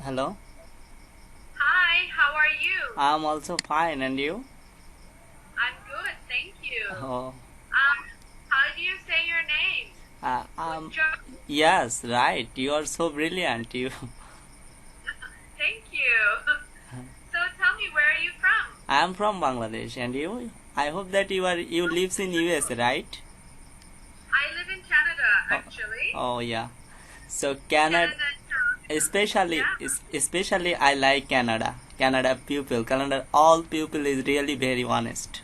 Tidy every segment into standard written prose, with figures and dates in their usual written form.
Hello. Hi, how are you? I'm also fine, and you? I'm good, thank you. Oh, How do you say your name? uh, um, Ucho? yes, right. You are so brilliant. You. Thank you. So tell me, where are you from? I'm from Bangladesh, and you? I hope that you lives in US, right? I live in Canada, Oh, actually. oh yeah. So Canada, Canada and Toronto. especially Yeah. especially I like Canada. Canada people, Canada all people is really very honest.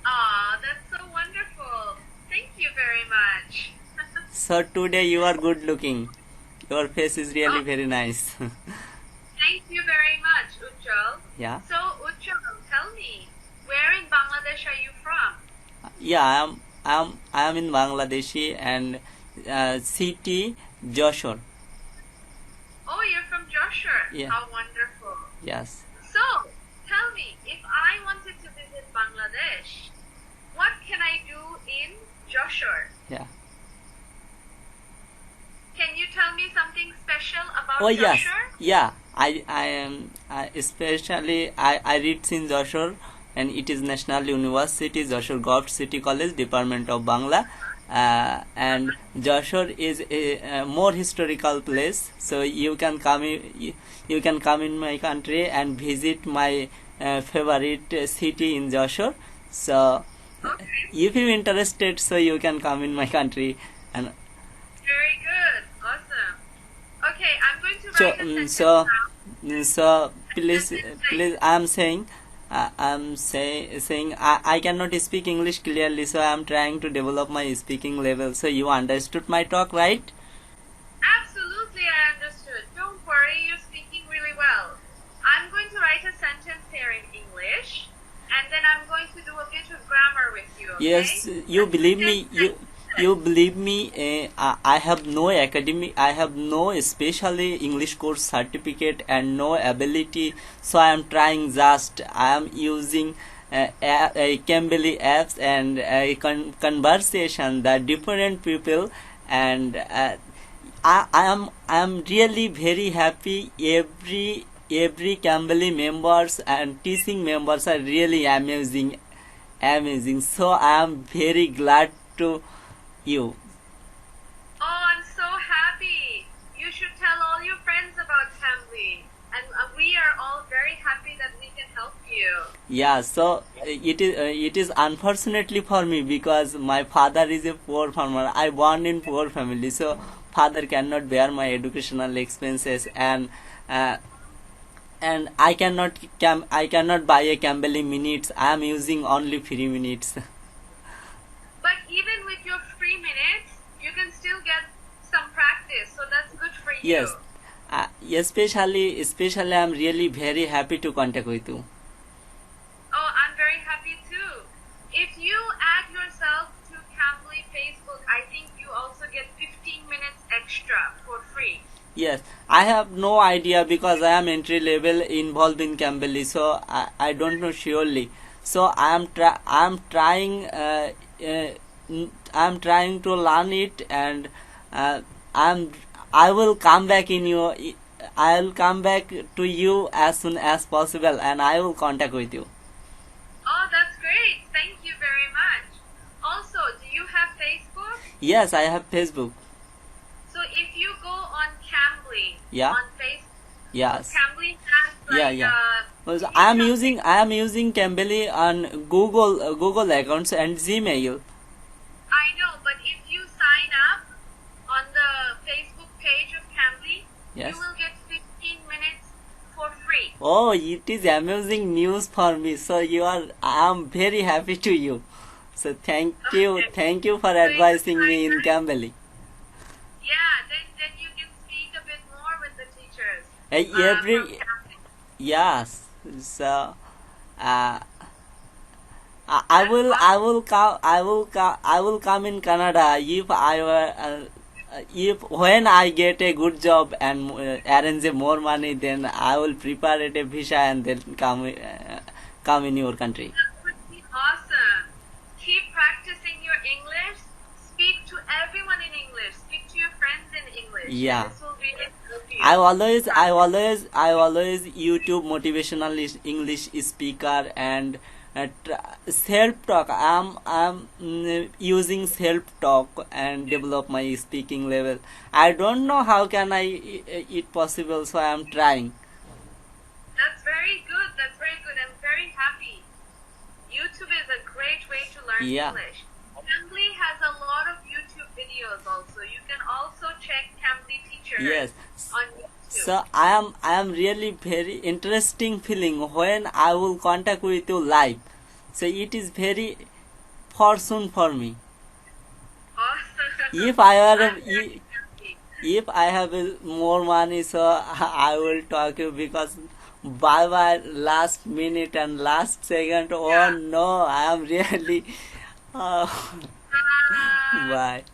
Aw, that's so wonderful. Thank you very much. So today you are good looking. Your face is really Oh, very nice. thank you very much, Ujjwal. Yeah. So, Ujjwal, tell me, where in Bangladesh are you from? Yeah, I am in Bangladeshi and city Joshore. Oh, you're from Joshua. Yeah. How wonderful. Yes. So, tell me, if I wanted to visit Bangladesh, what can I do in Joshua? Yeah. Can you tell me something special Oh about yes. Joshua? Yeah. I am especially I read in Joshore, and it is National University Joshore Govt City College Department of Bangla. And Joshore is a more historical place, so you can come in my country and visit my favorite city in Joshore. So Okay, if you interested, so you can come in my country. And very good. Awesome. Okay, I'm going to so write a sentence so now so and then explain. please I'm saying I cannot speak English clearly, so I'm trying to develop my speaking level. So you understood my talk, right? Absolutely, I understood. Don't worry, you're speaking really well. I'm going to write a sentence here in English, and then I'm going to do a bit of grammar with you, Yes, okay? you And you believe just me. say You believe me. I have no academy. I have no especially English course certificate and no ability. So I am trying. Just I am using Cambly apps and conversation that different people, and I am really very happy. Every Cambly members and teaching members are really amazing. So I am very glad to you. oh, I'm so happy. You should tell all your friends about Cambly. And we are all very happy that we can help you. Yeah, so it is unfortunately for me because my father is a poor farmer. I born in poor family, so father cannot bear my educational expenses, uh, and I cannot buy a Cambly minutes. I am using only free minutes. But even with your free minutes, you can still get some practice. So that's good for Yes, you. especially I'm really very happy to contact with you. Oh, I'm very happy too. If you add yourself to Cambly Facebook, I think you also get 15 minutes extra for free. Yes, I have no idea because I am entry level involved in Cambly, so I don't know surely. So uh, I'm trying to learn it, and uh, I'm I will come back in your I'll come back to you as soon as possible, and I will contact with you. Oh, that's great. Thank you very much. Also, do you have Facebook? Yes, I have Facebook. So if you go on Cambly Yeah. on Facebook, so Yes. Cambly has Yeah. like Yeah. Also, you tell me. I am using Cambly on Google accounts and Gmail. I know, but if you sign up on the Facebook page of Cambly, you Yes. will get 15 minutes for free. Oh, it is amazing news for me. So I am very happy to you. So Okay. thank you for So in the advising me time in that, Cambly. yeah, then you can speak a bit more with the teachers from Every Cambly. yes. So uh, That's awesome. I will come in Canada if I were if when I get a good job and arrange more money, then I will prepare it a visa and then come in your country. That would be awesome. Keep practicing your English. Speak to everyone in English. Speak to your friends in English, and Yeah, this will really help you. I always YouTube motivational English speaker and self talk. I'm using self talk and develop my speaking level. I don't know how can I it possible, so I'm trying. That's very good. That's very good. I'm very happy. YouTube is a great way to learn Yeah. English. Cambly has a lot of YouTube videos also. You can also check Cambly teachers Yes. on YouTube. So I am really very interesting feeling when I will contact with you live. So it is very fortune for me. Awesome. If I I'm are very happy. if I have more money, so I will talk you because bye bye last minute and last second. Oh Yeah. no, I am really. Uh, Uh, bye.